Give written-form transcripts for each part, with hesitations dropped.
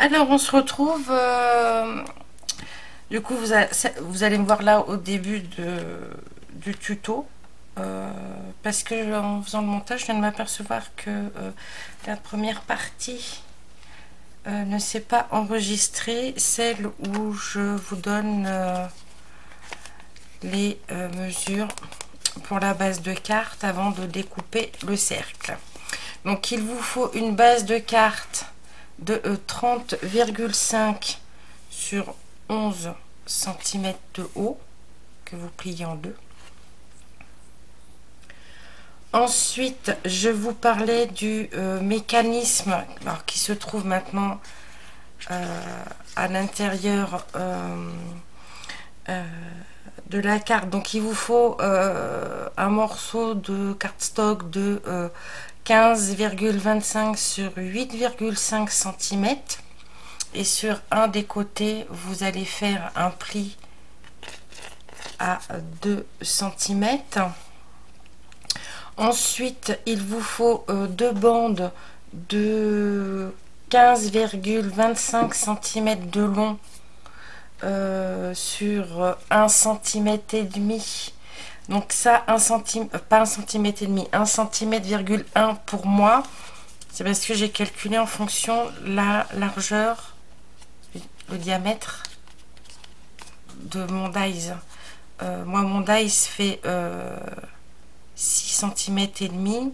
Alors, on se retrouve. Du coup, vous allez me voir là au début du tuto. Parce que en faisant le montage, je viens de m'apercevoir que la première partie ne s'est pas enregistrée, celle où je vous donne les mesures pour la base de carte avant de découper le cercle. Donc, il vous faut une base de carte de 30,5 sur 11 cm de haut que vous pliez en deux. Ensuite, je vous parlais du mécanisme alors, qui se trouve maintenant à l'intérieur de la carte. Donc, il vous faut un morceau de cardstock de 15,25 sur 8,5 cm. Et sur un des côtés, vous allez faire un pli à 2 cm. Ensuite, il vous faut deux bandes de 15,25 cm de long sur 1 cm et demi. Donc ça, 1 cm, pas 1 cm et demi, 1 cm,1 pour moi. C'est parce que j'ai calculé en fonction la largeur, le diamètre de mon dies. Moi, mon dies fait 6 cm et demi.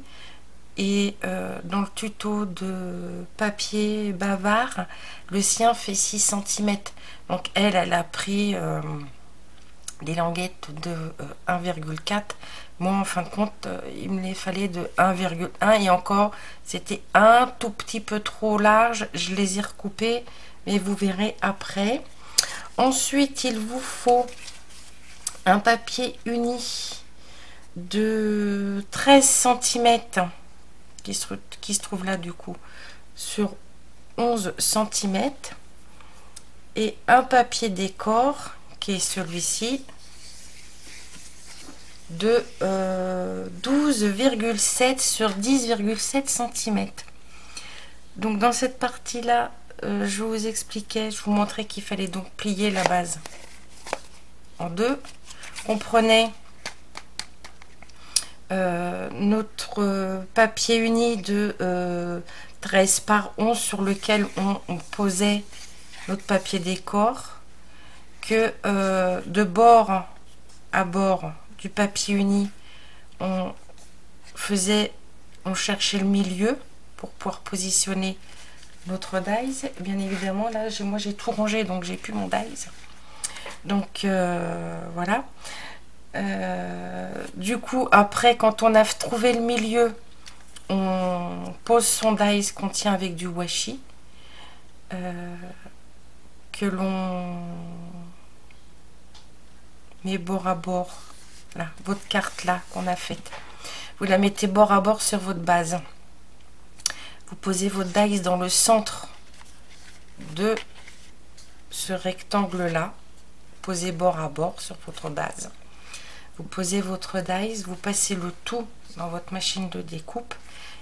Et dans le tuto de papier bavard, le sien fait 6 cm. Donc elle a pris des languettes de 1,4. Moi, en fin de compte, il me les fallait de 1,1. Et encore, c'était un tout petit peu trop large. Je les ai recoupés, mais vous verrez après. Ensuite, il vous faut un papier uni de 13 cm qui se trouve là du coup sur 11 cm et un papier décor qui est celui-ci de 12,7 sur 10,7 cm. Donc dans cette partie là, je vous expliquais, je vous montrais qu'il fallait donc plier la base en deux. On prenait notre papier uni de 13 par 11 sur lequel on posait notre papier décor, que de bord à bord du papier uni on cherchait le milieu pour pouvoir positionner notre dies. Bien évidemment là moi j'ai tout rangé, donc j'ai plus mon dies, donc voilà. Du coup, après, quand on a trouvé le milieu, on pose son dies qu'on tient avec du washi, que l'on met bord à bord. Là, votre carte là qu'on a faite, vous la mettez bord à bord sur votre base. Vous posez votre dies dans le centre de ce rectangle là. Posez bord à bord sur votre base. Vous posez votre dies, vous passez le tout dans votre machine de découpe.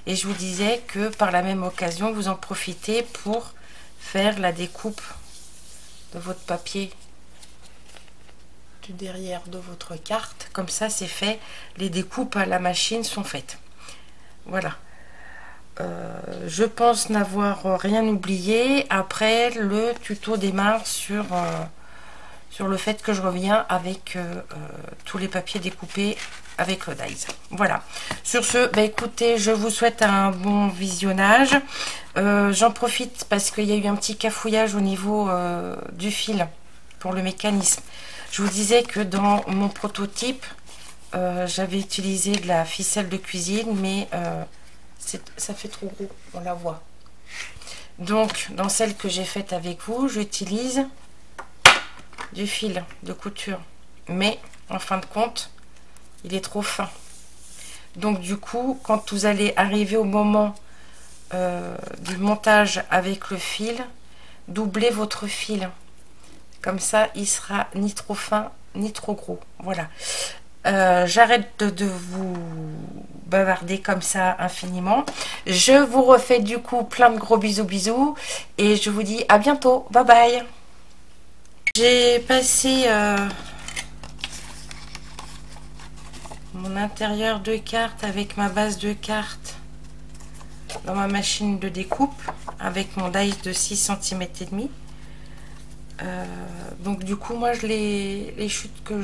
Et je vous disais que par la même occasion, vous en profitez pour faire la découpe de votre papier du derrière de votre carte. Comme ça, c'est fait. Les découpes à la machine sont faites. Voilà. Je pense n'avoir rien oublié. Après, le tuto démarre sur le fait que je reviens avec tous les papiers découpés avec le dies. Voilà. Sur ce, bah, écoutez, je vous souhaite un bon visionnage. J'en profite parce qu'il y a eu un petit cafouillage au niveau du fil pour le mécanisme. Je vous disais que dans mon prototype, j'avais utilisé de la ficelle de cuisine, mais ça fait trop gros, on la voit. Donc, dans celle que j'ai faite avec vous, j'utilise du fil de couture, mais en fin de compte il est trop fin. Donc du coup, quand vous allez arriver au moment du montage avec le fil, doublez votre fil, comme ça il sera ni trop fin ni trop gros. Voilà. J'arrête de vous bavarder comme ça infiniment. Je vous refais du coup plein de gros bisous bisous et je vous dis à bientôt. Bye bye. J'ai passé mon intérieur de carte avec ma base de carte dans ma machine de découpe avec mon dies de 6 cm et demi. Donc du coup moi les chutes que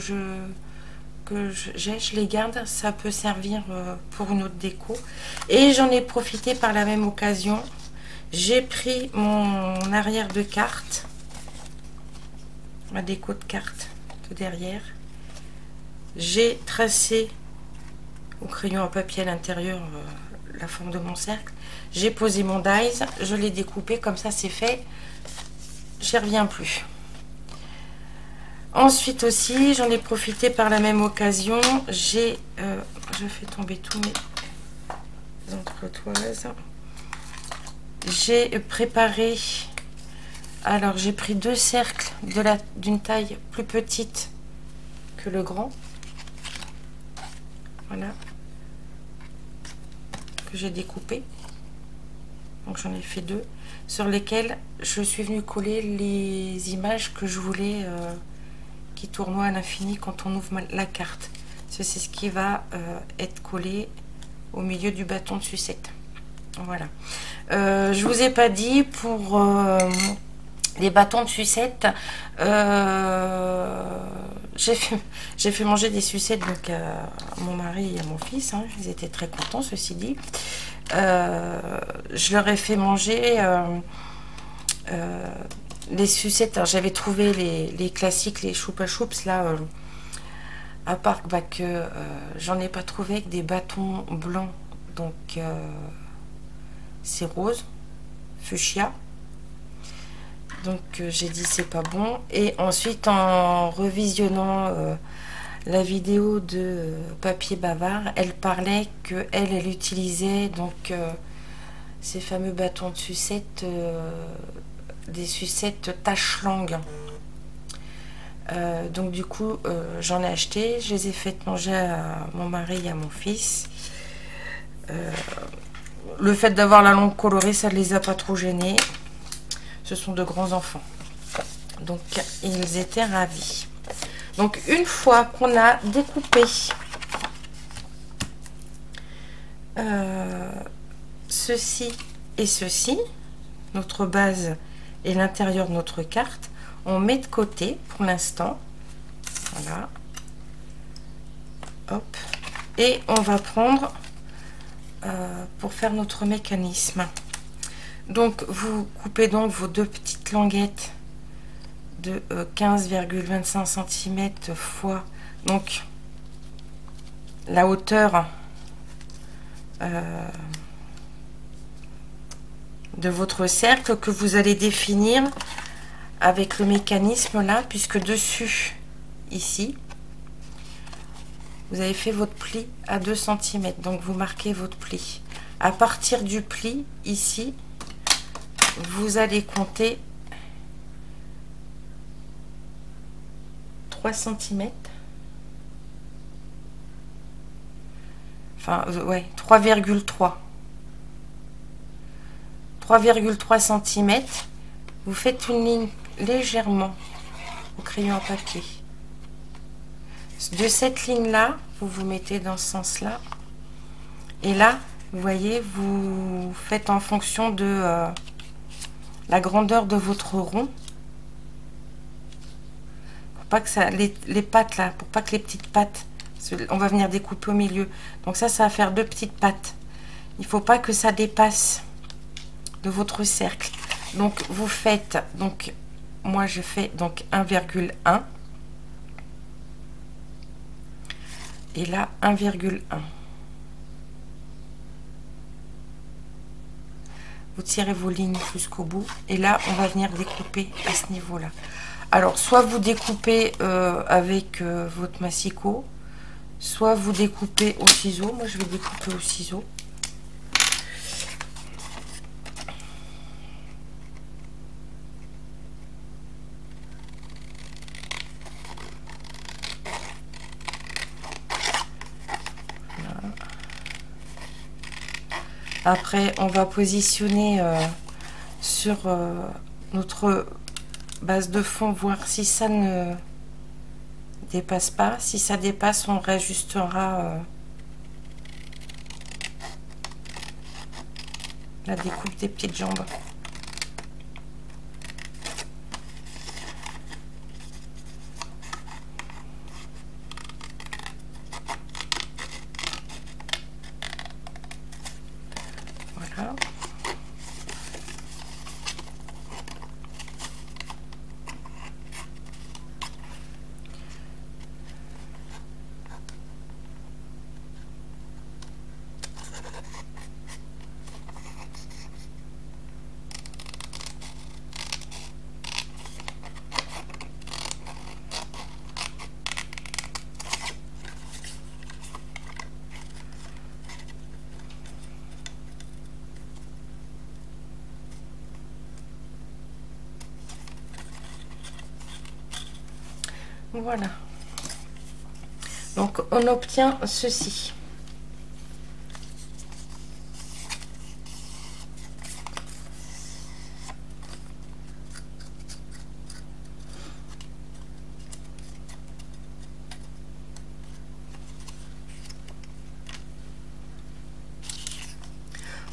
j'ai, je les garde, ça peut servir pour une autre déco. Et j'en ai profité par la même occasion, j'ai pris mon arrière de carte, ma déco de carte de derrière, j'ai tracé au crayon à papier à l'intérieur la forme de mon cercle, j'ai posé mon dies, je l'ai découpé, comme ça c'est fait, j'y reviens plus. Ensuite aussi, j'en ai profité par la même occasion, je fais tomber tous mes entretoises. J'ai préparé, alors j'ai pris 2 cercles d'une taille plus petite que le grand. Voilà. Que j'ai découpé. Donc j'en ai fait 2, sur lesquels je suis venue coller les images que je voulais qui tournoient à l'infini quand on ouvre la carte. C'est ce qui va être collé au milieu du bâton de sucette. Voilà. Je vous ai pas dit pour les bâtons de sucette, j'ai fait manger des sucettes donc à mon mari et à mon fils, hein. Ils étaient très contents, ceci dit. Je leur ai fait manger les sucettes. J'avais trouvé les classiques, les choupa choups là à part bah, que j'en ai pas trouvé avec des bâtons blancs, donc c'est rose fuchsia, donc j'ai dit c'est pas bon. Et ensuite en revisionnant la vidéo de Papier Bavard, elle parlait que elle utilisait donc ces fameux bâtons de sucette, des sucettes tache langue. Donc du coup j'en ai acheté, je les ai fait manger à mon mari et à mon fils. Le fait d'avoir la langue colorée, ça ne les a pas trop gênés. Ce sont de grands enfants, donc ils étaient ravis. Donc une fois qu'on a découpé ceci et ceci, notre base et l'intérieur de notre carte, on met de côté pour l'instant. Voilà. Hop. Et on va prendre pour faire notre mécanisme. Donc vous coupez donc vos 2 petites languettes de 15,25 cm fois donc la hauteur de votre cercle que vous allez définir avec le mécanisme là, puisque dessus ici vous avez fait votre pli à 2 cm, donc vous marquez votre pli. À partir du pli ici, vous allez compter 3 cm, enfin ouais, 3,3 cm. Vous faites une ligne légèrement au crayon à papier. De cette ligne là, vous vous mettez dans ce sens là, et là vous voyez, vous faites en fonction de la grandeur de votre rond, pour pas que ça, les pattes là, pour pas que les petites pattes, on va venir découper au milieu, donc ça va faire 2 petites pattes. Il faut pas que ça dépasse de votre cercle. Donc vous faites, donc moi je fais donc 1,1 et là 1,1. Vous tirez vos lignes jusqu'au bout et là on va venir découper à ce niveau là. Alors soit vous découpez avec votre massicot, soit vous découpez au ciseau. Moi je vais découper au ciseau. Après, on va positionner sur notre base de fond, voir si ça ne dépasse pas. Si ça dépasse, on réajustera la découpe des petites jambes. Voilà. Voilà. Donc on obtient ceci.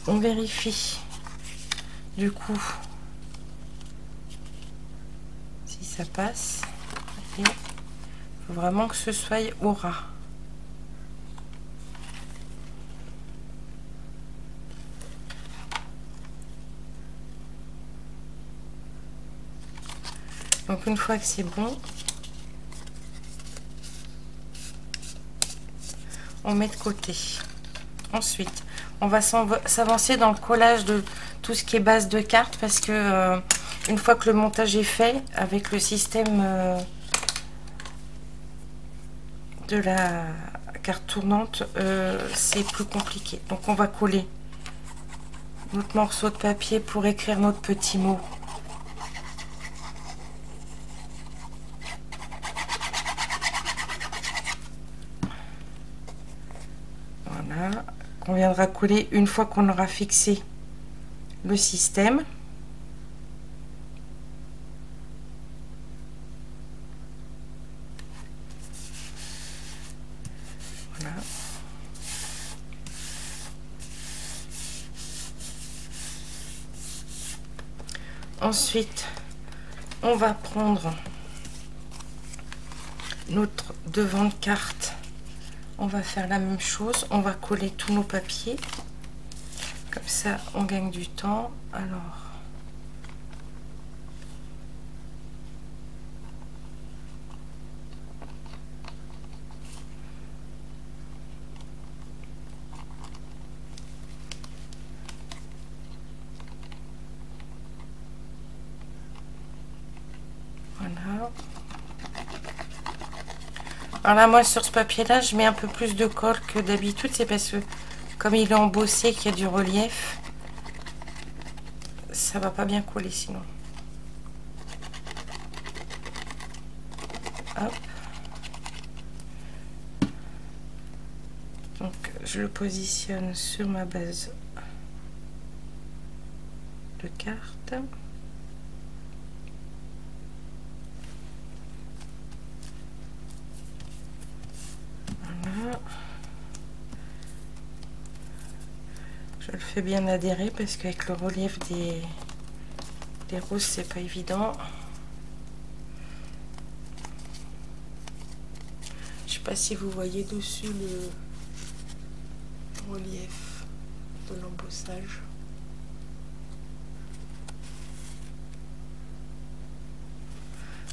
On vérifie du coup si ça passe. Il faut vraiment que ce soit au ras. Donc une fois que c'est bon, on met de côté. Ensuite, on va s'avancer dans le collage de tout ce qui est base de carte, parce que une fois que le montage est fait avec le système de la carte tournante, c'est plus compliqué. Donc on va coller notre morceau de papier pour écrire notre petit mot. Voilà, qu'on viendra coller une fois qu'on aura fixé le système. Voilà. Ensuite, on va prendre notre devant de carte. On va faire la même chose. On va coller tous nos papiers. Comme ça, on gagne du temps. Alors, voilà. Alors là, moi, sur ce papier-là, je mets un peu plus de colle que d'habitude. C'est parce que, comme il est embossé, qu'il y a du relief, ça va pas bien coller sinon. Hop. Donc, je le positionne sur ma base de carte. Voilà. Je le fais bien adhérer parce qu'avec le relief des roses, c'est pas évident. Je sais pas si vous voyez dessus le relief de l'embossage.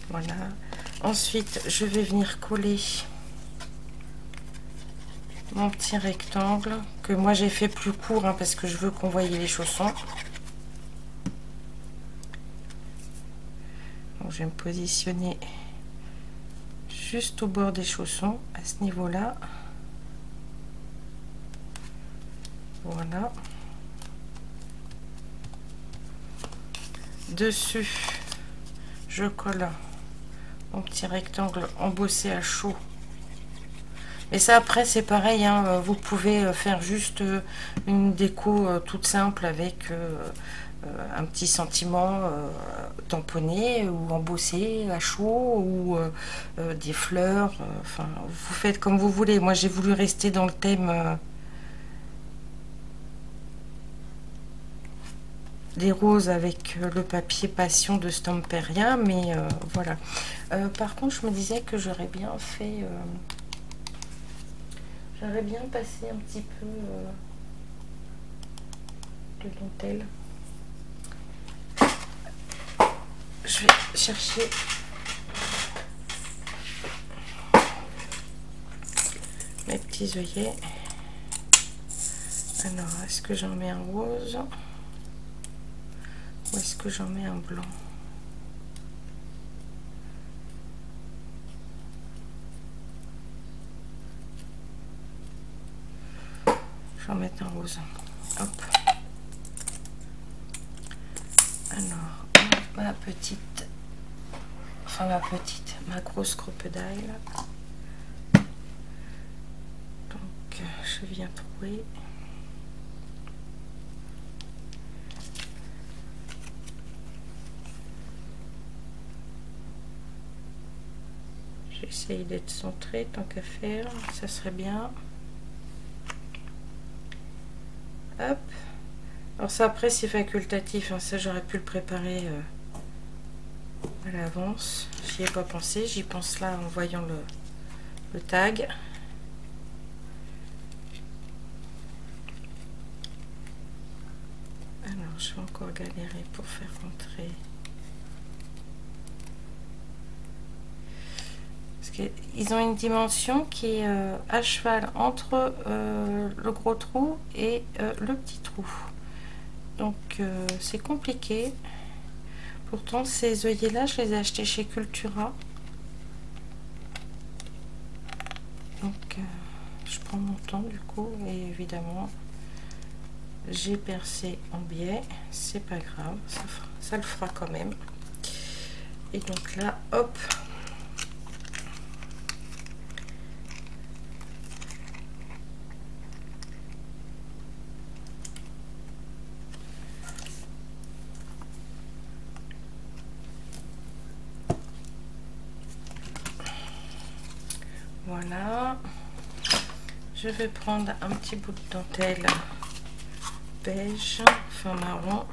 Voilà. Ensuite, je vais venir coller mon petit rectangle que moi j'ai fait plus court hein, parce que je veux qu'on voie les chaussons. Donc, je vais me positionner juste au bord des chaussons à ce niveau là. Voilà. Dessus, je colle mon petit rectangle embossé à chaud. Et ça après c'est pareil, hein, vous pouvez faire juste une déco toute simple avec un petit sentiment tamponné ou embossé à chaud ou des fleurs, enfin vous faites comme vous voulez. Moi j'ai voulu rester dans le thème des roses avec le papier Passion de Stamperia, mais voilà. Par contre je me disais que j'aurais bien fait j'aurais bien passé un petit peu de dentelle. Je vais chercher mes petits œillets. Alors, est-ce que j'en mets un rose ou est-ce que j'en mets un blanc? Je vais en mettre un rose. Hop. Alors, ma grosse crocodile. Donc, je viens trouver. J'essaye d'être centrée tant qu'à faire, ça serait bien. Hop. Alors ça après c'est facultatif, hein. Ça j'aurais pu le préparer à l'avance. J'y ai pas pensé, j'y pense là en voyant le tag. Alors je vais encore galérer pour faire rentrer. Parce qu'ils ont une dimension qui est à cheval entre le gros trou et le petit trou. Donc c'est compliqué. Pourtant ces œillets là je les ai achetés chez Cultura. Donc je prends mon temps du coup, et évidemment j'ai percé en biais, c'est pas grave, ça le fera quand même. Et donc là hop, voilà, je vais prendre un petit bout de dentelle beige, enfin marron,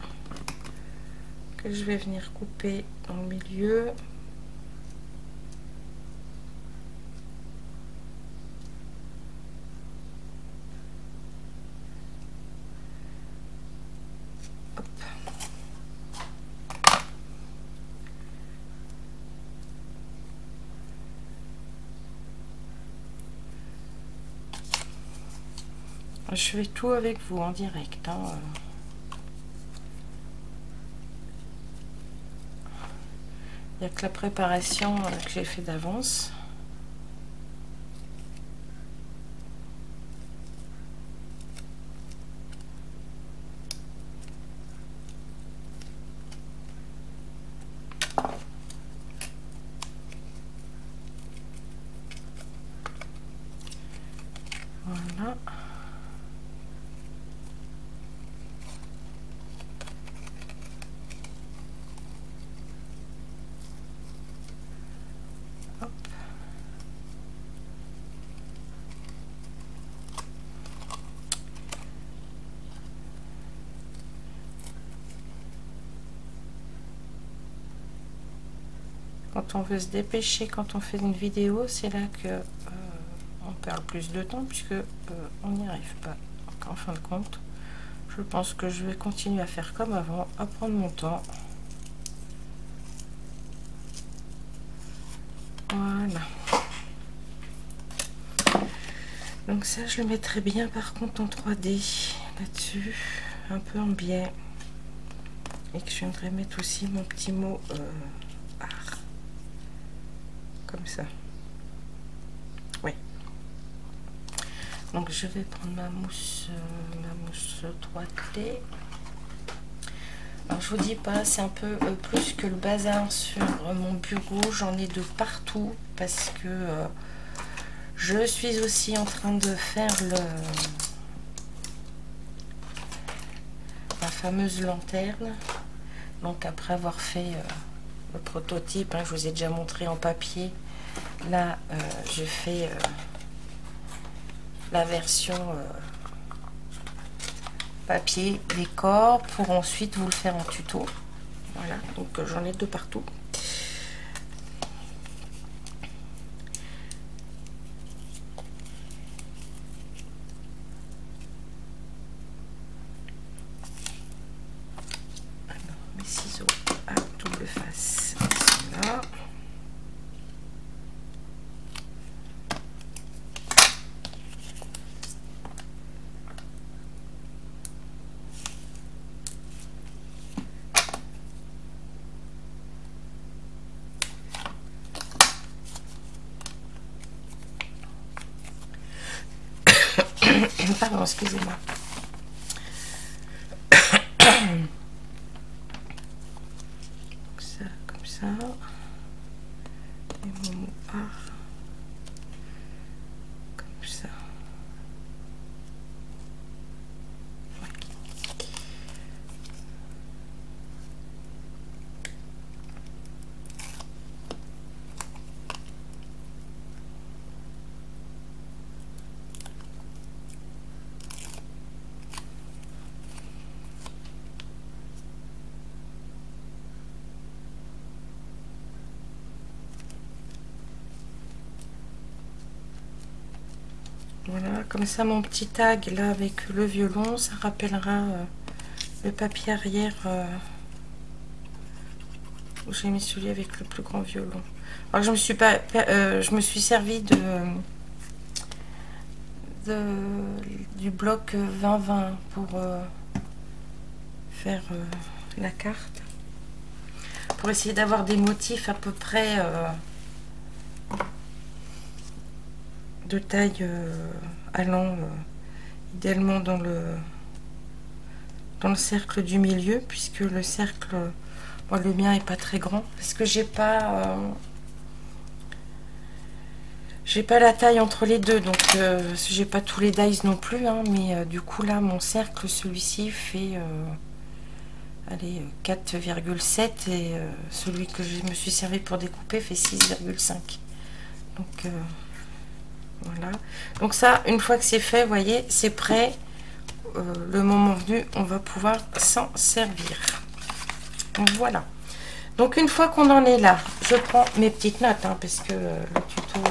que je vais venir couper dans le milieu. Hop. Je fais tout avec vous en direct, hein. Il n'y a que la préparation que j'ai fait d'avance. Voilà. Hop. Quand on veut se dépêcher, quand on fait une vidéo, c'est là que on perd plus de temps, puisque on n'y arrive pas. Donc, en fin de compte, je pense que je vais continuer à faire comme avant, à prendre mon temps. Voilà. Donc ça, je le mettrai bien par contre en 3D là-dessus, un peu en biais. Et que je viendrai mettre aussi mon petit mot art. Comme ça. Oui. Donc je vais prendre ma mousse 3D. Alors je vous dis pas, c'est un peu plus que le bazar sur mon bureau. J'en ai de partout parce que Je suis aussi en train de faire la fameuse lanterne. Donc après avoir fait le prototype, hein, je vous ai déjà montré en papier. Là, je fais la version papier décor pour ensuite vous le faire en tuto. Voilà, donc j'en ai de partout. Alors, mes ciseaux à double face sont là. Pardon, excusez-moi. Ça, comme ça. Et mon mot A. Comme ça. Ouais. Voilà, comme ça mon petit tag là avec le violon, ça rappellera le papier arrière où j'ai mis celui avec le plus grand violon. Alors je me suis pas, je me suis servi du bloc 20-20 pour faire la carte, pour essayer d'avoir des motifs à peu près de taille allant idéalement dans le cercle du milieu, puisque le cercle, bon, le mien est pas très grand parce que j'ai pas la taille entre les deux, donc j'ai pas tous les dies non plus, hein, mais du coup là mon cercle, celui-ci fait allez, 4,7 et celui que je me suis servi pour découper fait 6,5. Donc voilà, donc ça, une fois que c'est fait, vous voyez, c'est prêt. Le moment venu, on va pouvoir s'en servir. Voilà, donc une fois qu'on en est là, je prends mes petites notes, hein, parce que le tuto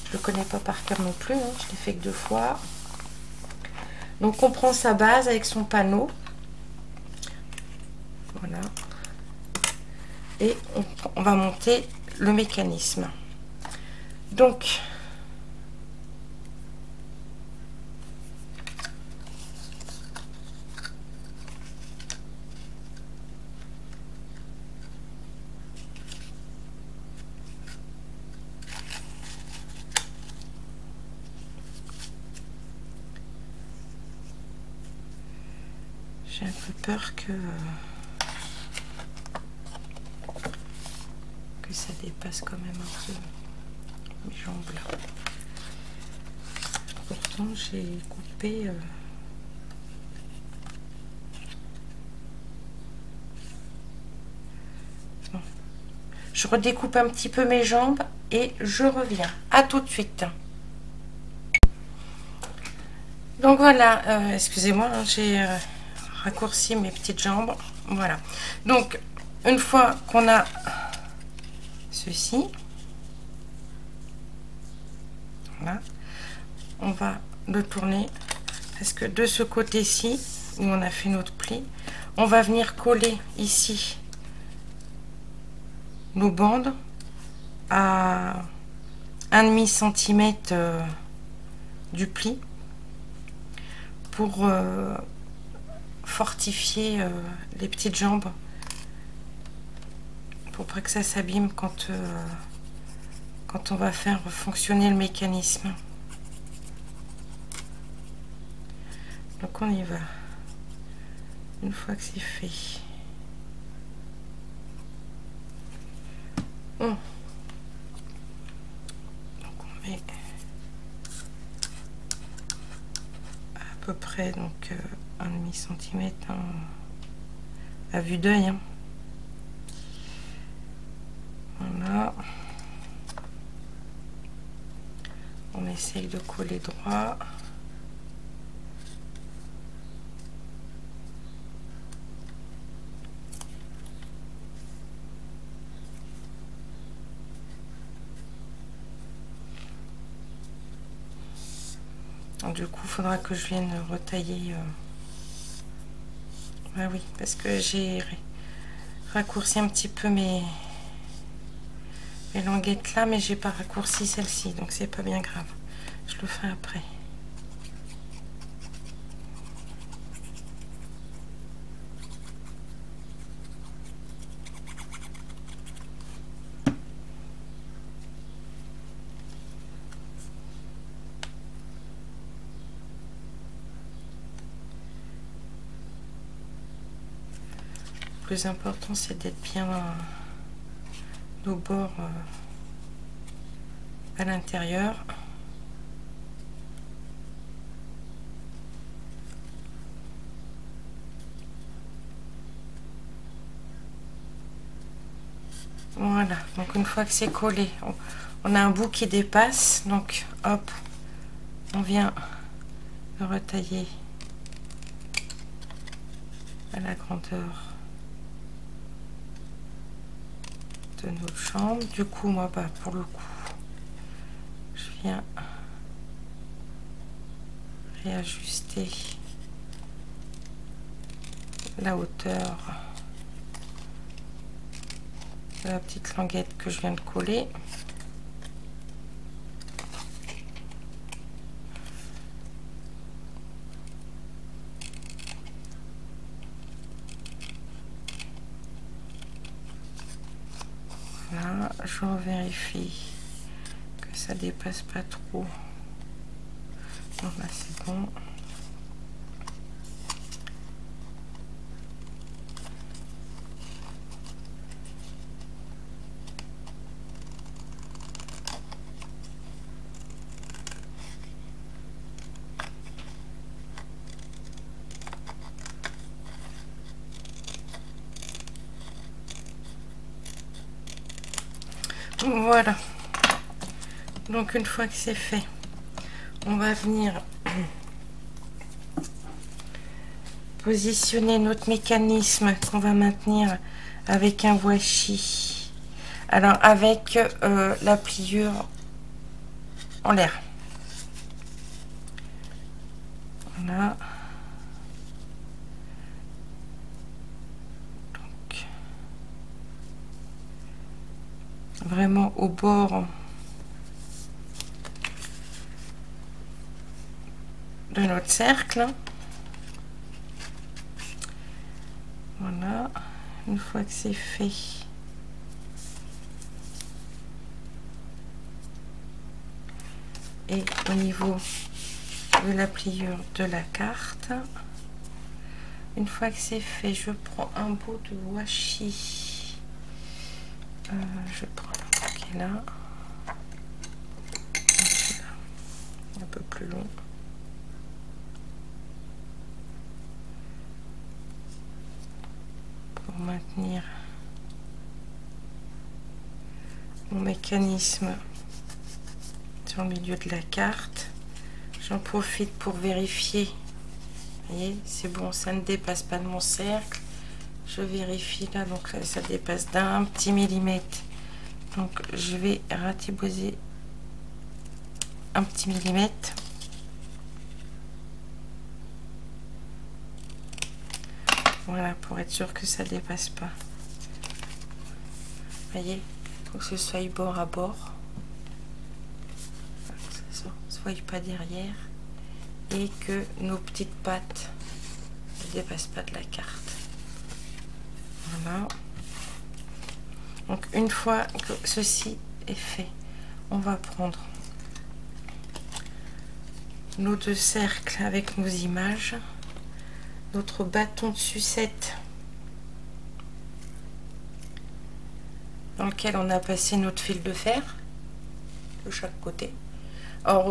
je le connais pas par cœur non plus, hein, je l'ai fait que 2 fois. Donc on prend sa base avec son panneau, voilà, et on va monter le mécanisme. Donc j'ai un peu peur que ça dépasse quand même un peu mes jambes là. Pourtant j'ai coupé bon. Je redécoupe un petit peu mes jambes et je reviens. À tout de suite. Donc voilà, excusez-moi, hein, j'ai raccourci mes petites jambes. Voilà, donc une fois qu'on a ceci, voilà, on va le tourner parce que de ce côté-ci où on a fait notre pli, on va venir coller ici nos bandes à 1,5 cm du pli pour fortifier les petites jambes, pour pas que ça s'abîme quand on va faire fonctionner le mécanisme. Donc on y va. Une fois que c'est fait, donc on met près, donc 1,5 cm hein, à vue d'œil. Hein. Voilà. On essaye de coller droit. Du coup, il faudra que je vienne retailler. Ah oui, parce que j'ai raccourci un petit peu mes languettes là, mais j'ai pas raccourci celle-ci, donc c'est pas bien grave. Je le ferai après. Le plus important, c'est d'être bien nos bords à l'intérieur. Voilà, donc une fois que c'est collé, on a un bout qui dépasse, donc hop, on vient le retailler à la grandeur de notre chambre. Du coup, moi, bah, pour le coup, je viens réajuster la hauteur de la petite languette que je viens de coller. Voilà, je vérifie que ça dépasse pas trop. Donc là c'est bon. Voilà, donc une fois que c'est fait, on va venir positionner notre mécanisme qu'on va maintenir avec un washi, alors avec la pliure en l'air. Voilà. Donc, vraiment au bord de notre cercle. Voilà, une fois que c'est fait, et au niveau de la pliure de la carte, une fois que c'est fait, je prends un bout de washi, je prends le bout qui est là, un peu plus long. Pour maintenir mon mécanisme sur le milieu de la carte, j'en profite pour vérifier. Vous voyez, c'est bon, ça ne dépasse pas de mon cercle. Je vérifie là, donc là, ça dépasse d'un petit millimètre. Donc je vais ratiboser un petit millimètre. Voilà, pour être sûr que ça dépasse pas. Vous voyez, il faut que ce soit bord à bord. Que ça ne soit pas derrière. Et que nos petites pattes ne dépassent pas de la carte. Voilà. Donc une fois que ceci est fait, on va prendre nos deux cercles avec nos images, notre bâton de sucette dans lequel on a passé notre fil de fer de chaque côté. Alors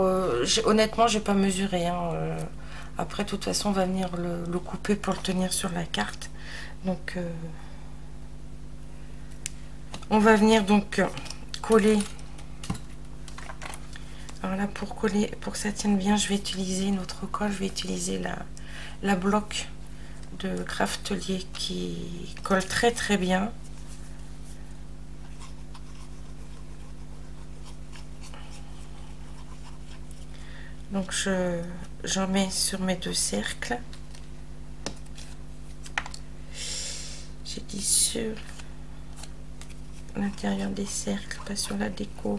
honnêtement j'ai pas mesuré, hein, Après, de toute façon, on va venir le couper pour le tenir sur la carte. Donc, on va venir donc coller. Alors là, pour coller, pour que ça tienne bien, je vais utiliser notre colle. Je vais utiliser la bloc de Craftelier qui colle très très bien. Donc j'en mets sur mes 2 cercles. J'ai dit sur l'intérieur des cercles, pas sur la déco.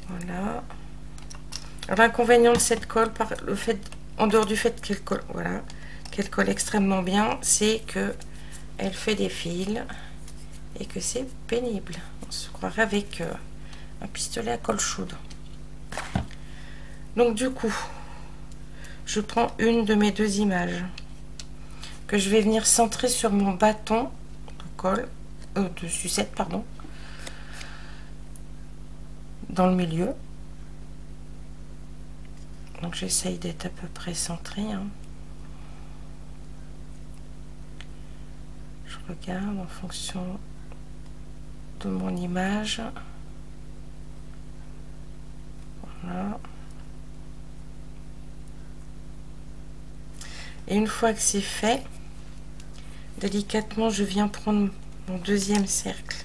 Voilà. L'inconvénient de cette colle, par le fait, en dehors du fait qu'elle colle, voilà, qu'elle colle extrêmement bien, c'est que elle fait des fils et que c'est pénible. On se croirait avec un pistolet à colle chaude. Donc du coup, je prends une de mes 2 images que je vais venir centrer sur mon bâton de colle, de sucette, pardon, dans le milieu. Donc j'essaye d'être à peu près centré, hein. Je regarde en fonction de mon image. Voilà. Et une fois que c'est fait, délicatement, je viens prendre mon 2e cercle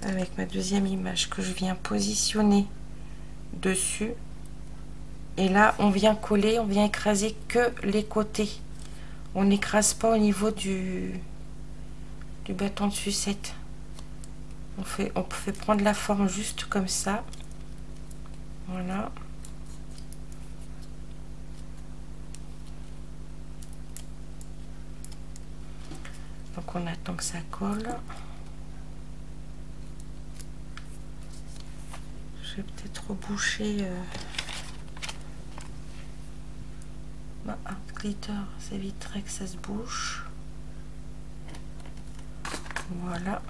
avec ma 2e image que je viens positionner dessus. Et là, on vient coller, on vient écraser que les côtés. On n'écrase pas au niveau du bâton de sucette. On fait prendre la forme juste comme ça. Voilà. Donc on attend que ça colle. Je vais peut-être reboucher ma glitter, ça éviterait que ça se bouche. Voilà.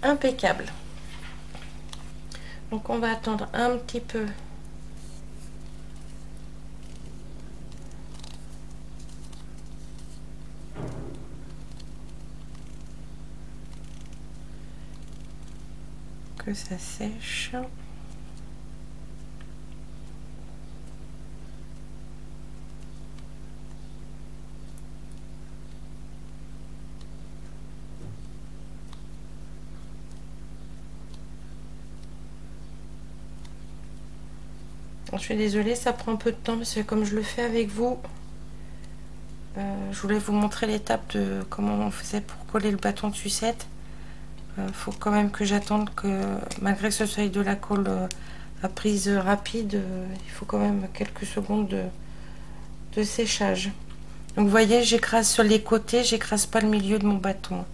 Impeccable. Donc on va attendre un petit peu que ça sèche. Je suis désolée, ça prend un peu de temps parce que comme je le fais avec vous, je voulais vous montrer l'étape de comment on faisait pour coller le bâton de sucette. Faut quand même que j'attende que, malgré que ce soit de la colle à prise rapide, il faut quand même quelques secondes de séchage. Donc vous voyez, j'écrase sur les côtés, j'écrase pas le milieu de mon bâton.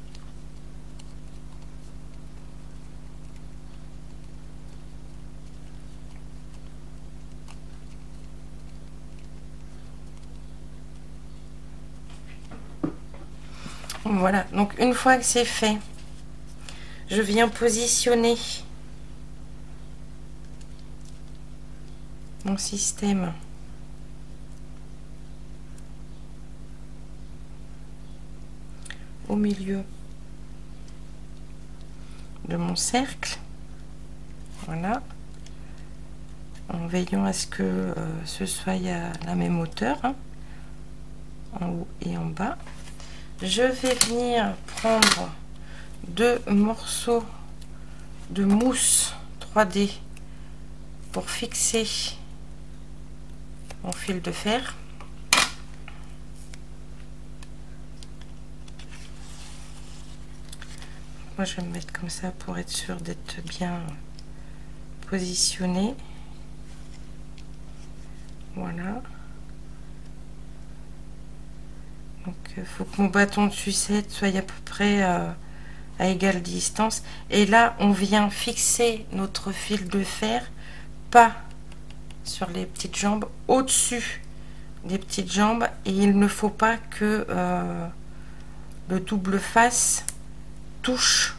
Voilà, donc une fois que c'est fait, je viens positionner mon système au milieu de mon cercle. Voilà, en veillant à ce que ce soit à la même hauteur, hein, en haut et en bas. Je vais venir prendre 2 morceaux de mousse 3D pour fixer mon fil de fer. Moi je vais me mettre comme ça pour être sûr d'être bien positionné. Voilà. Donc il faut que mon bâton de sucette soit à peu près à égale distance. Et là, on vient fixer notre fil de fer, pas sur les petites jambes, au-dessus des petites jambes. Et il ne faut pas que le double face touche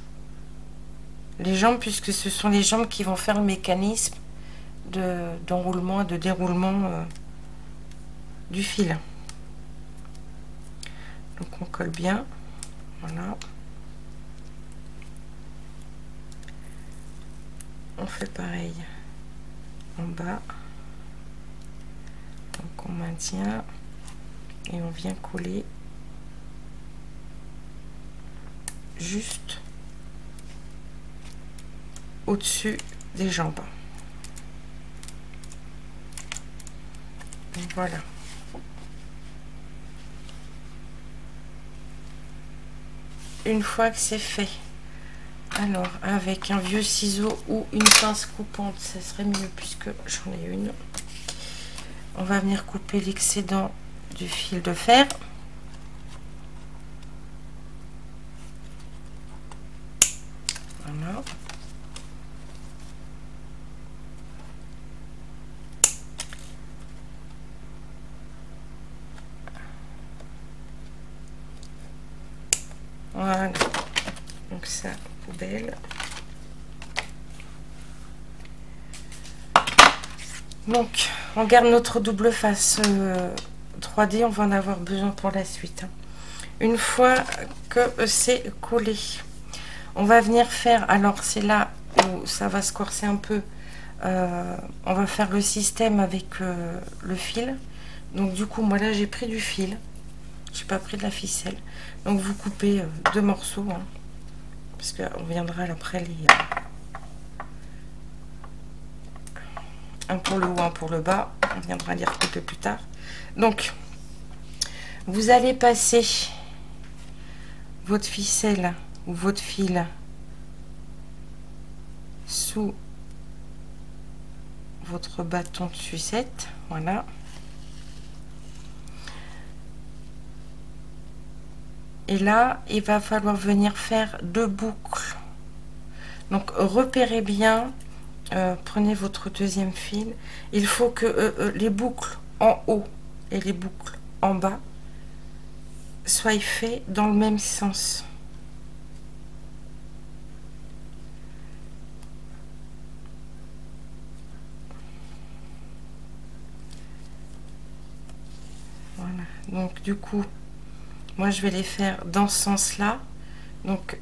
les jambes, puisque ce sont les jambes qui vont faire le mécanisme d'enroulement et de déroulement du fil. Donc on colle bien, voilà. On fait pareil en bas, donc on maintient et on vient coller juste au-dessus des jambes. Donc voilà. Une fois que c'est fait, alors avec un vieux ciseau ou une pince coupante, ça serait mieux puisque j'en ai une, on va venir couper l'excédent du fil de fer. Voilà. Voilà, donc ça, poubelle. Donc, on garde notre double face 3D, on va en avoir besoin pour la suite. Une fois que c'est collé, on va venir faire, alors c'est là où ça va se corser un peu, on va faire le système avec le fil. Donc du coup, moi là j'ai pris du fil, j'ai pas pris de la ficelle. Donc vous coupez deux morceaux, hein, parce qu'on viendra après les un pour le haut, un pour le bas. On viendra les recouper plus tard. Donc vous allez passer votre ficelle ou votre fil sous votre bâton de sucette, voilà. Et là, il va falloir venir faire deux boucles. Donc, repérez bien, prenez votre deuxième fil. Il faut que les boucles en haut et les boucles en bas soient faits dans le même sens. Voilà. Donc, du coup, moi, je vais les faire dans ce sens-là. Donc,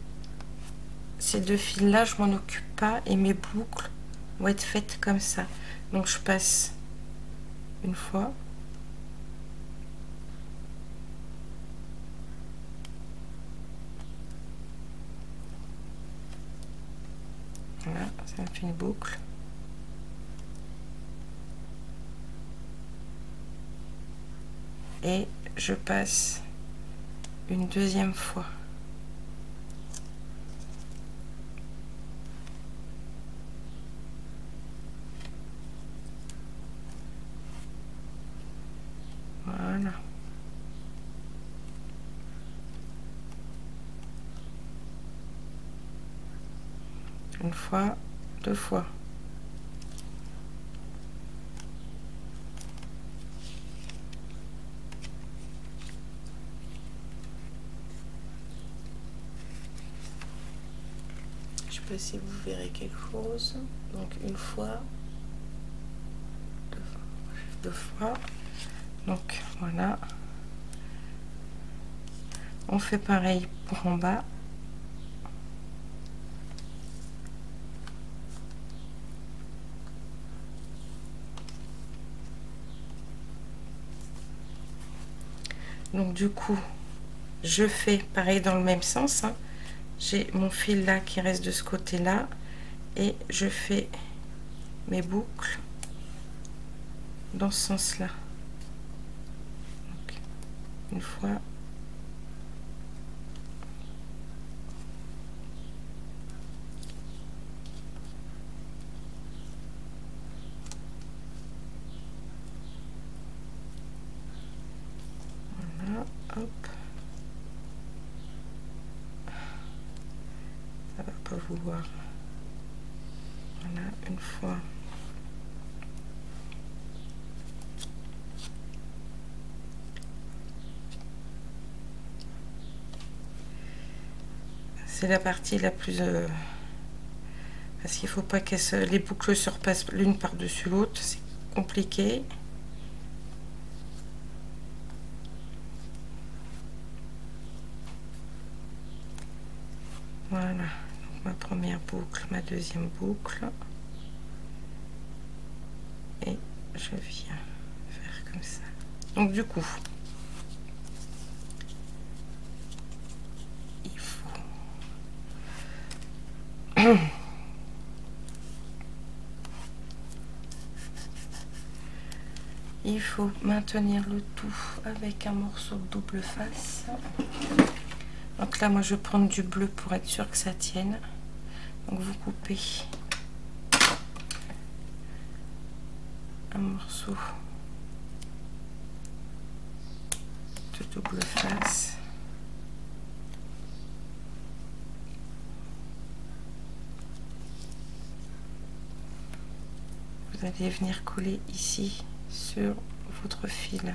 ces deux fils-là, je m'en occupe pas et mes boucles vont être faites comme ça. Donc, je passe une fois. Voilà, ça me fait une boucle. Et je passe une deuxième fois. Voilà. Une fois, deux fois. Je sais pas si vous verrez quelque chose. Donc une fois, deux fois. Donc voilà. On fait pareil pour en bas. Donc du coup, je fais pareil dans le même sens, hein. J'ai mon fil là qui reste de ce côté-là et je fais mes boucles dans ce sens-là. Une fois. Hop. Ça va pas vouloir. Voilà, une fois. C'est la partie la plus... parce qu'il faut pas que les boucles se repassent l'une par-dessus l'autre. C'est compliqué. Voilà. Donc, ma première boucle, ma deuxième boucle. Et je viens faire comme ça. Donc du coup, il faut maintenir le tout avec un morceau de double face. Donc là, moi, je vais prendre du bleu pour être sûr que ça tienne. Donc vous coupez un morceau de double face. Vous allez venir coller ici sur votre fil.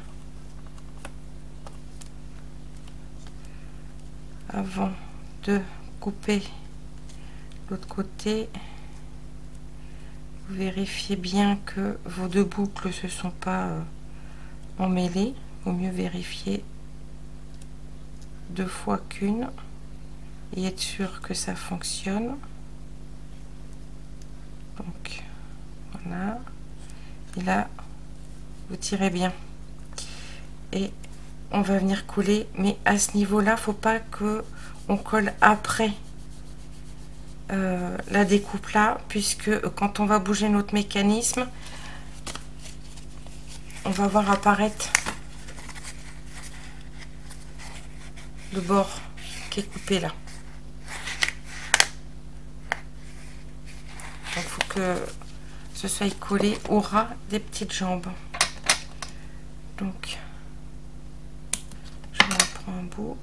Avant de couper l'autre côté, vous vérifiez bien que vos deux boucles ne se sont pas emmêlées. Vaut mieux vérifier 2 fois qu'une et être sûr que ça fonctionne. Donc voilà, et là vous tirez bien et on va venir coller, mais à ce niveau là faut pas que on colle après la découpe là, puisque quand on va bouger notre mécanisme, on va voir apparaître le bord qui est coupé là. Donc il faut que ce soit collé au ras des petites jambes. Donc je m'en prends un bout.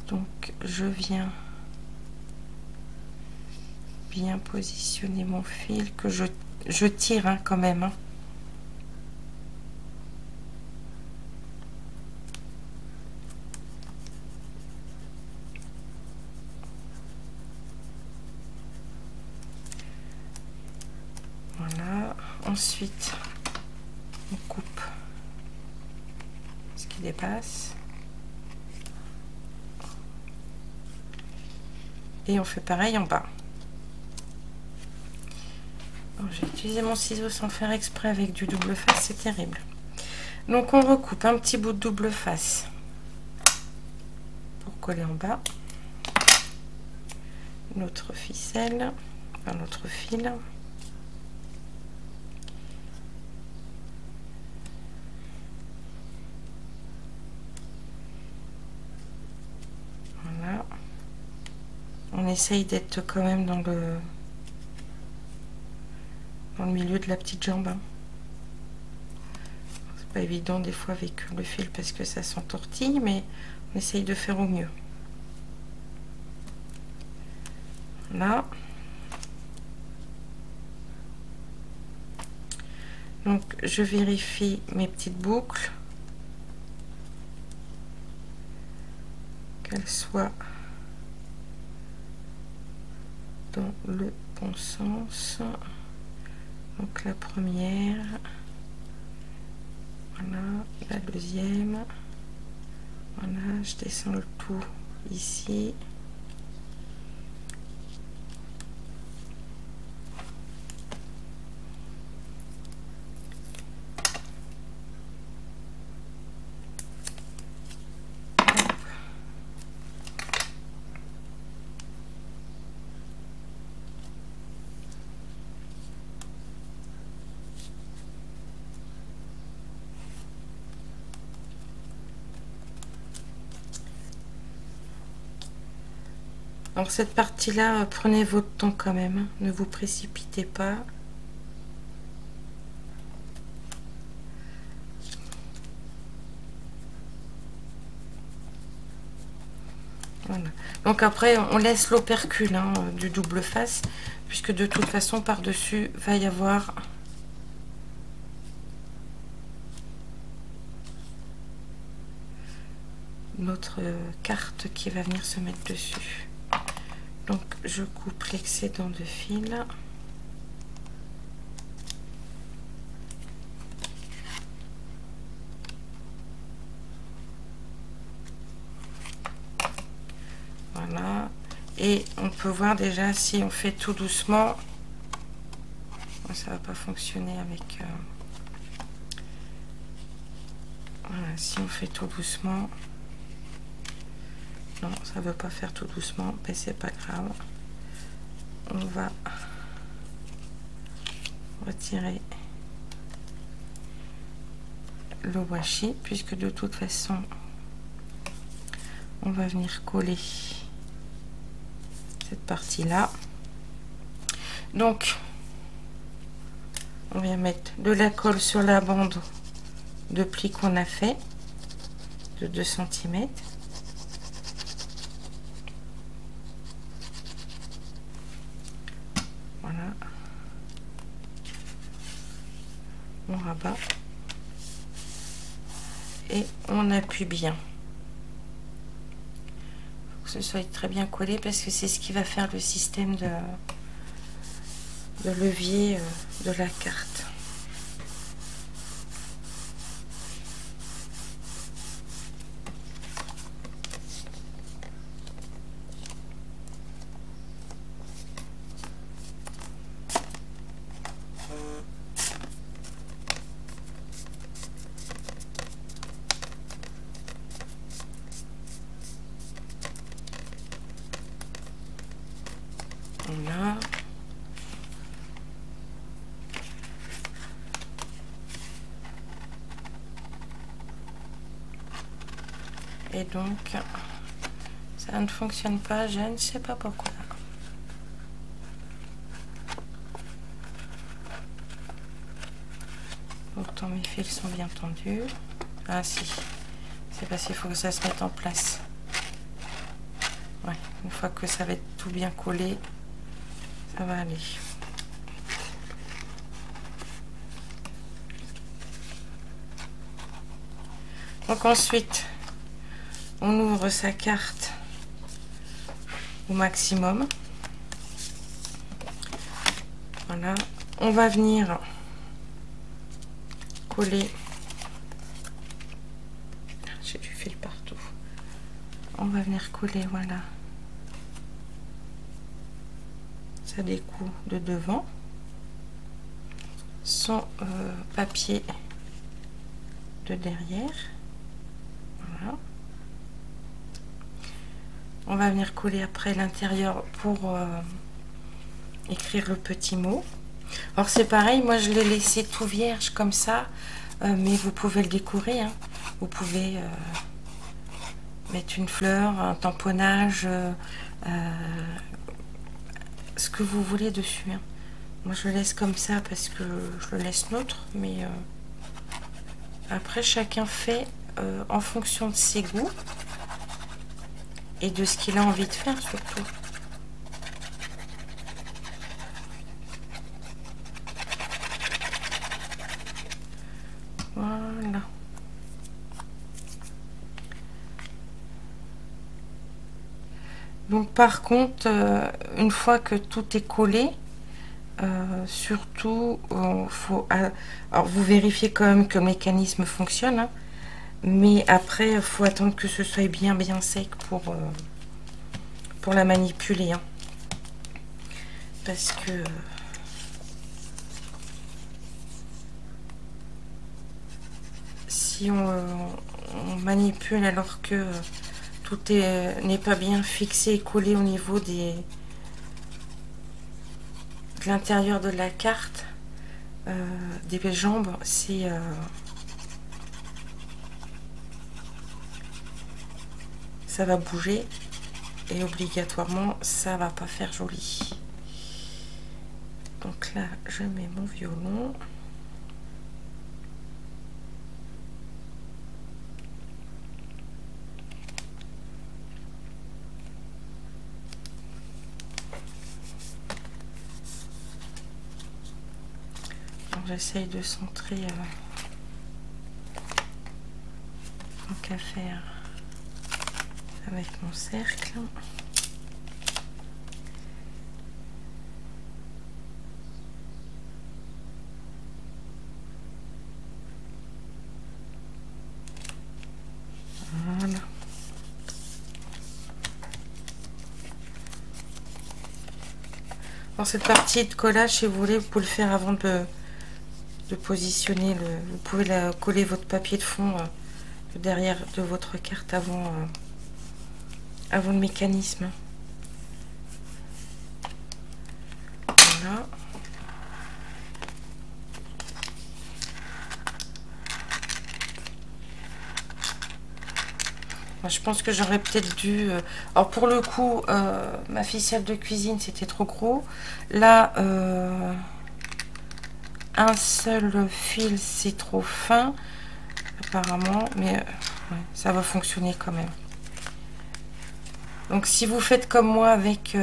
Donc je viens bien positionner mon fil, que je tire hein, quand même. Hein. Voilà. Ensuite, on coupe ce qui dépasse. Et on fait pareil en bas. J'ai utilisé mon ciseau sans faire exprès avec du double face, c'est terrible. Donc on recoupe un petit bout de double face pour coller en bas. Notre ficelle, enfin notre fil. Voilà. On essaye d'être quand même dans le milieu de la petite jambe. Hein. C'est pas évident des fois avec le fil parce que ça s'entortille, mais on essaye de faire au mieux. Là. Donc je vérifie mes petites boucles, qu'elles soient dans le bon sens. Donc la première, voilà, la deuxième, voilà, je descends le tout ici. Alors cette partie-là, prenez votre temps quand même, hein. Ne vous précipitez pas. Voilà. Donc après, on laisse l'opercule hein, du double face, puisque de toute façon, par-dessus, va y avoir notre carte qui va venir se mettre dessus. Donc je coupe l'excédent de fil. Voilà. Et on peut voir déjà si on fait tout doucement. Ça va pas fonctionner avec... Voilà, si on fait tout doucement... Non, ça veut pas faire tout doucement, mais c'est pas grave. On va retirer le washi, puisque de toute façon, on va venir coller cette partie-là. Donc, on vient mettre de la colle sur la bande de pli qu'on a fait, de 2 cm. Voilà. On rabat. Et on appuie bien. Faut que ce soit très bien collé parce que c'est ce qui va faire le système de levier de la carte. Voilà. Et donc, ça ne fonctionne pas, je ne sais pas pourquoi. Pourtant mes fils sont bien tendus. Ah si, c'est parce qu'il faut que ça se mette en place. Ouais, une fois que ça va être tout bien collé, ça va aller. Donc ensuite, on ouvre sa carte au maximum. Voilà, on va venir coller. J'ai du fil partout. On va venir coller, voilà. Ça découle de devant. Son papier de derrière. Voilà. On va venir coller après l'intérieur pour écrire le petit mot. Alors c'est pareil, moi je l'ai laissé tout vierge comme ça, mais vous pouvez le décorer. Hein. Vous pouvez mettre une fleur, un tamponnage, ce que vous voulez dessus. Hein. Moi je le laisse comme ça parce que je le laisse neutre, mais après chacun fait en fonction de ses goûts et de ce qu'il a envie de faire surtout. Voilà. Donc par contre, une fois que tout est collé, surtout, faut, alors vous vérifiez quand même que le mécanisme fonctionne, hein, mais après, il faut attendre que ce soit bien sec pour la manipuler. Hein, parce que si on manipule alors que tout n'est pas bien fixé et collé au niveau de l'intérieur de la carte, des jambes, c'est ça va bouger et obligatoirement ça va pas faire joli. Donc là je mets mon violon. j'essaye de centrer tant qu'à faire avec mon cercle. Voilà. Alors cette partie de collage, si vous voulez, vous pouvez le faire avant de positionner le. Vous pouvez la coller votre papier de fond derrière de votre carte avant le mécanisme. Voilà. Je pense que j'aurais peut-être dû... alors pour le coup, ma ficelle de cuisine, c'était trop gros. Là, un seul fil, c'est trop fin, apparemment. Mais ouais, ça va fonctionner quand même. Donc si vous faites comme moi avec...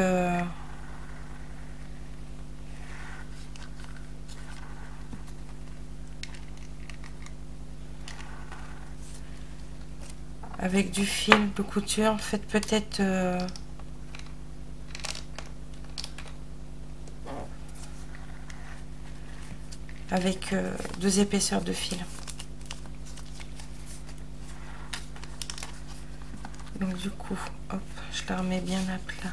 avec du fil de couture, faites peut-être avec 2 épaisseurs de fil. Donc du coup, hop, je la remets bien à plat.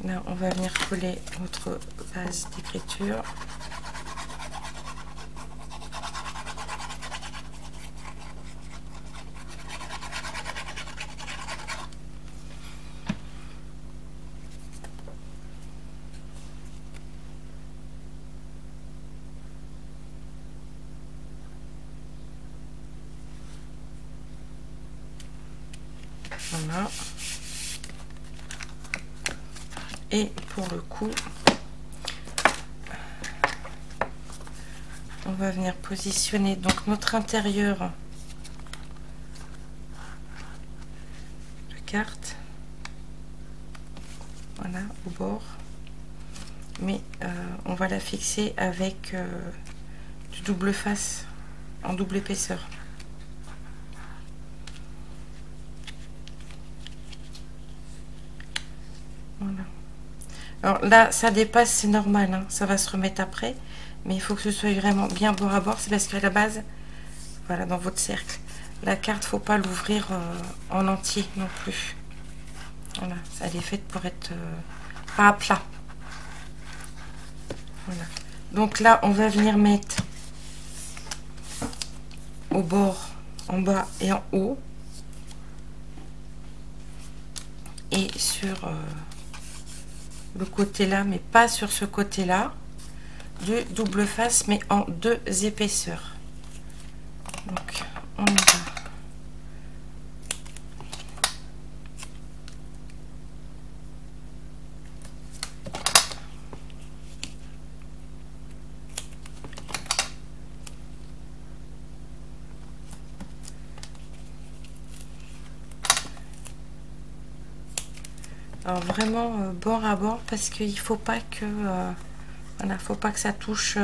Là, on va venir coller notre base d'écriture. Voilà. Et pour le coup, on va venir positionner donc notre intérieur de carte. Voilà, au bord. Mais on va la fixer avec du double face en double épaisseur. Voilà. Alors là, ça dépasse, c'est normal, hein, ça va se remettre après, mais il faut que ce soit vraiment bien bord à bord. C'est parce qu'à la base, voilà, dans votre cercle, la carte, faut pas l'ouvrir en entier non plus. Voilà, elle est faite pour être pas à plat. Voilà. Donc là, on va venir mettre au bord, en bas et en haut, et sur le côté là, mais pas sur ce côté là, du double face, mais en 2 épaisseurs. Donc on y va. Alors vraiment bord à bord, parce qu'il faut pas que voilà, faut pas que ça touche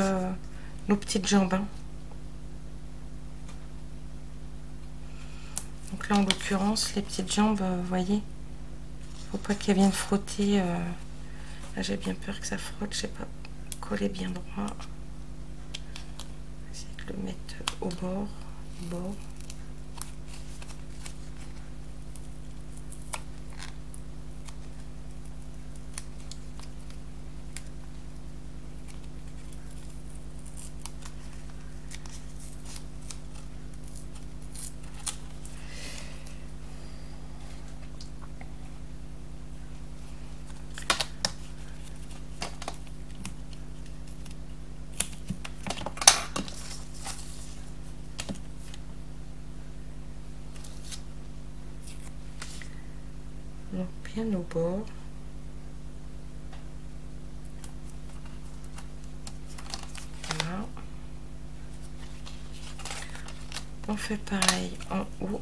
nos petites jambes, hein. Donc là en l'occurrence les petites jambes, vous voyez, faut pas qu'elles viennent frotter. Là j'ai bien peur que ça frotte, je sais pas coller bien droit. Essayer de le mettre au bord, au bord. Donc bien au bord. Voilà. On fait pareil en haut.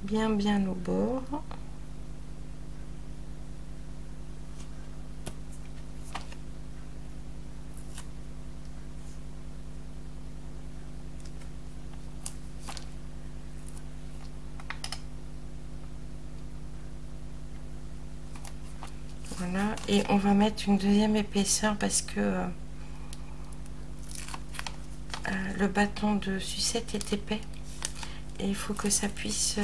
bien au bord. Voilà, et on va mettre une deuxième épaisseur parce que le bâton de sucette est épais et il faut que ça puisse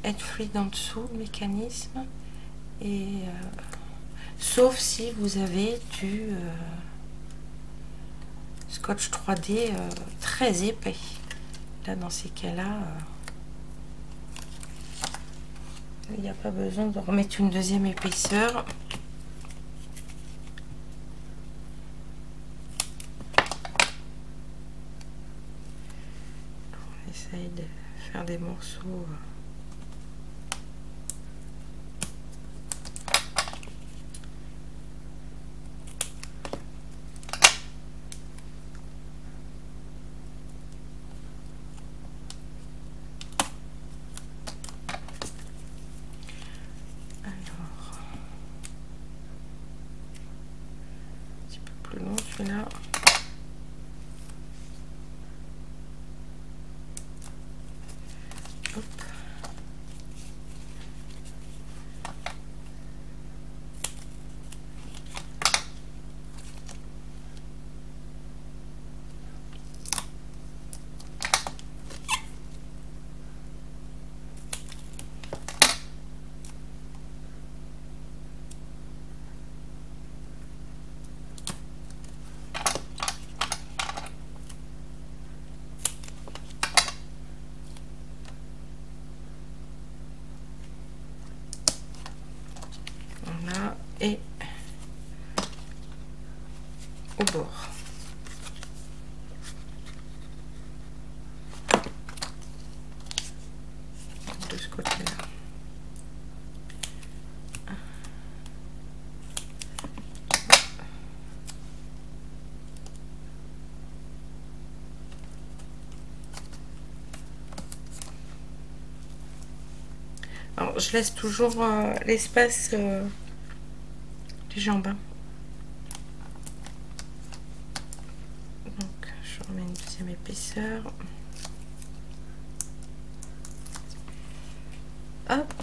être fluide en dessous, le mécanisme. Et sauf si vous avez du scotch 3D très épais. Là, dans ces cas-là, il n'y a pas besoin de remettre une deuxième épaisseur. On essaye de faire des morceaux. Là. Hop. Et au bord. De ce côté-là. Alors, je laisse toujours l'espace des jambes. Donc, je remets une deuxième épaisseur. Hop.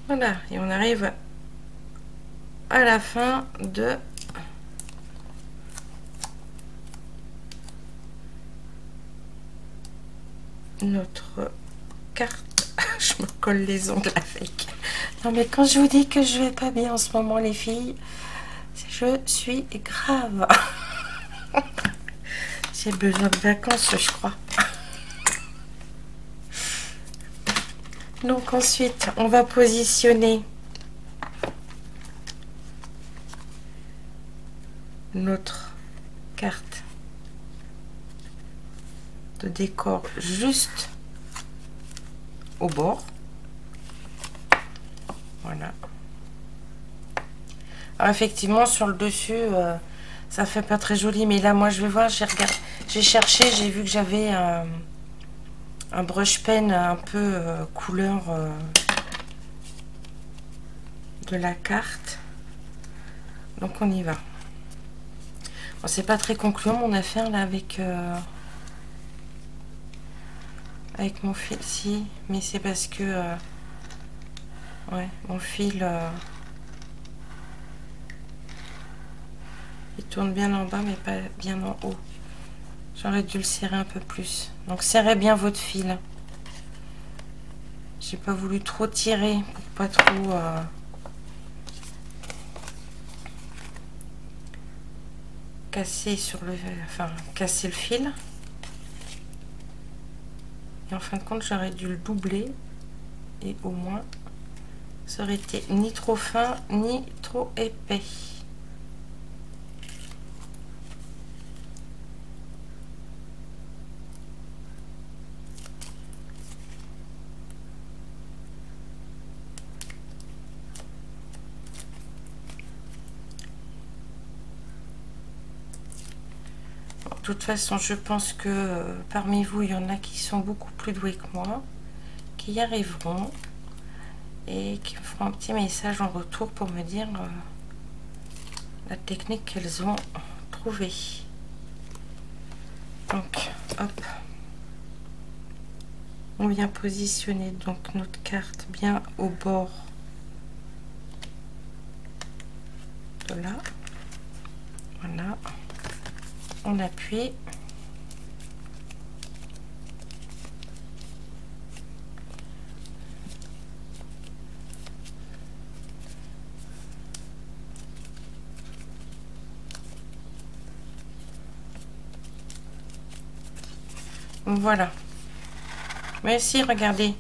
Voilà, et on arrive à la fin de notre carte. Je me colle les ongles avec. Non mais quand je vous dis que je vais pas bien en ce moment les filles, je suis grave. J'ai besoin de vacances je crois. Donc ensuite on va positionner notre carte de décor juste au bord. Voilà. Alors effectivement sur le dessus ça fait pas très joli, mais là moi je vais voir, j'ai cherché, j'ai vu que j'avais un brush pen un peu couleur de la carte, donc on y va. Bon, c'est pas très concluant mon affaire là avec mon fil si, mais c'est parce que ouais, mon fil il tourne bien en bas mais pas bien en haut. J'aurais dû le serrer un peu plus. Donc serrez bien votre fil. J'ai pas voulu trop tirer pour pas trop casser sur le, enfin casser le fil. Et en fin de compte, j'aurais dû le doubler et au moins ça aurait été ni trop fin ni trop épais. toute façon, je pense que parmi vous, il y en a qui sont beaucoup plus doués que moi, qui y arriveront et qui me feront un petit message en retour pour me dire la technique qu'elles ont trouvée. Donc, hop, on vient positionner donc notre carte bien au bord de là. Voilà, on appuie. Voilà. Mais si, regardez.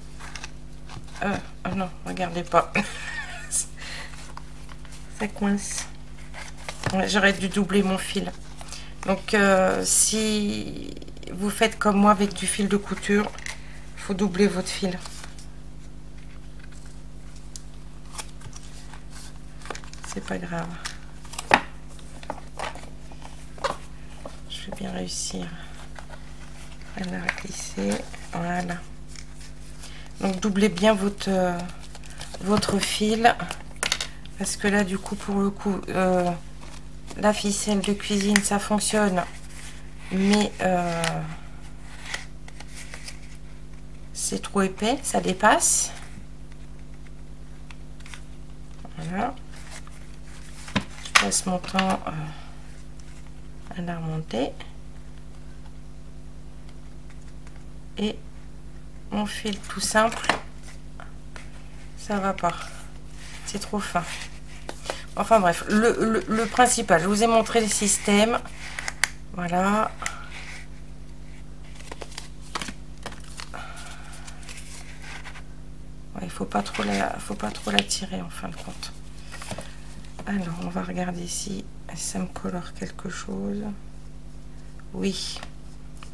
Oh non, regardez pas. Ça coince. Ouais, j'aurais dû doubler mon fil. Donc, si vous faites comme moi avec du fil de couture, il faut doubler votre fil. C'est pas grave. Je vais bien réussir à la glisser. Voilà. Donc, doublez bien votre fil. Parce que là, du coup, pour le coup, la ficelle de cuisine, ça fonctionne. Mais c'est trop épais, ça dépasse. Voilà. Je passe mon temps à la remonter. Et mon fil tout simple, ça va pas. C'est trop fin. Enfin bref, le principal, je vous ai montré le système. Voilà. Ouais, il faut pas trop la tirer en fin de compte. Alors, on va regarder si ça me colore quelque chose. Oui,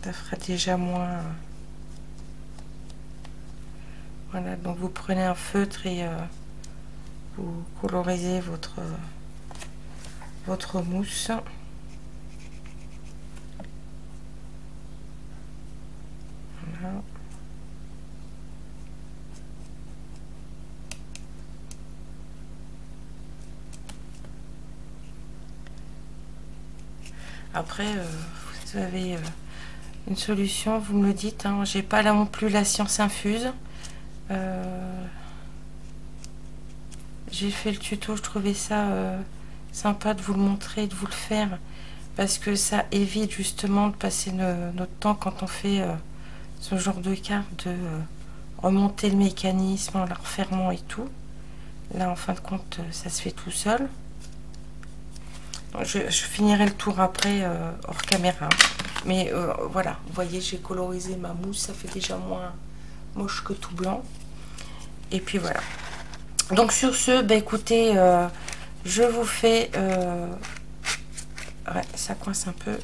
ça fera déjà moins. Voilà, donc vous prenez un feutre et vous colorisez votre mousse. Voilà. Après, vous avez une solution, vous me le dites. Hein, j'ai pas là non plus la science infuse. J'ai fait le tuto, je trouvais ça sympa de vous le montrer, de vous le faire, parce que ça évite justement de passer notre temps quand on fait ce genre de carte, de remonter le mécanisme en la refermant et tout. Là, en fin de compte, ça se fait tout seul. Je finirai le tour après hors caméra. Mais voilà, vous voyez, j'ai colorisé ma mousse, ça fait déjà moins moche que tout blanc. Et puis voilà. Donc sur ce, bah écoutez, je vous fais... ouais, ça coince un peu.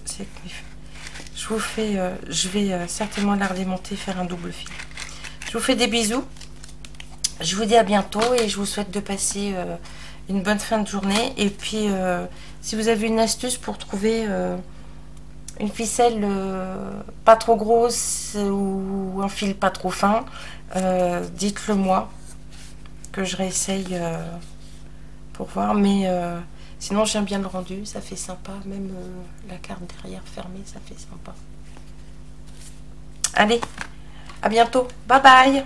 Je vous fais... je vais certainement la redémonter, faire un double fil. Je vous fais des bisous. Je vous dis à bientôt et je vous souhaite de passer une bonne fin de journée. Et puis, si vous avez une astuce pour trouver une ficelle pas trop grosse ou un fil pas trop fin, dites-le moi, que je réessaye pour voir. Mais sinon, j'aime bien le rendu, ça fait sympa. Même la carte derrière fermée, ça fait sympa. Allez, à bientôt. Bye bye.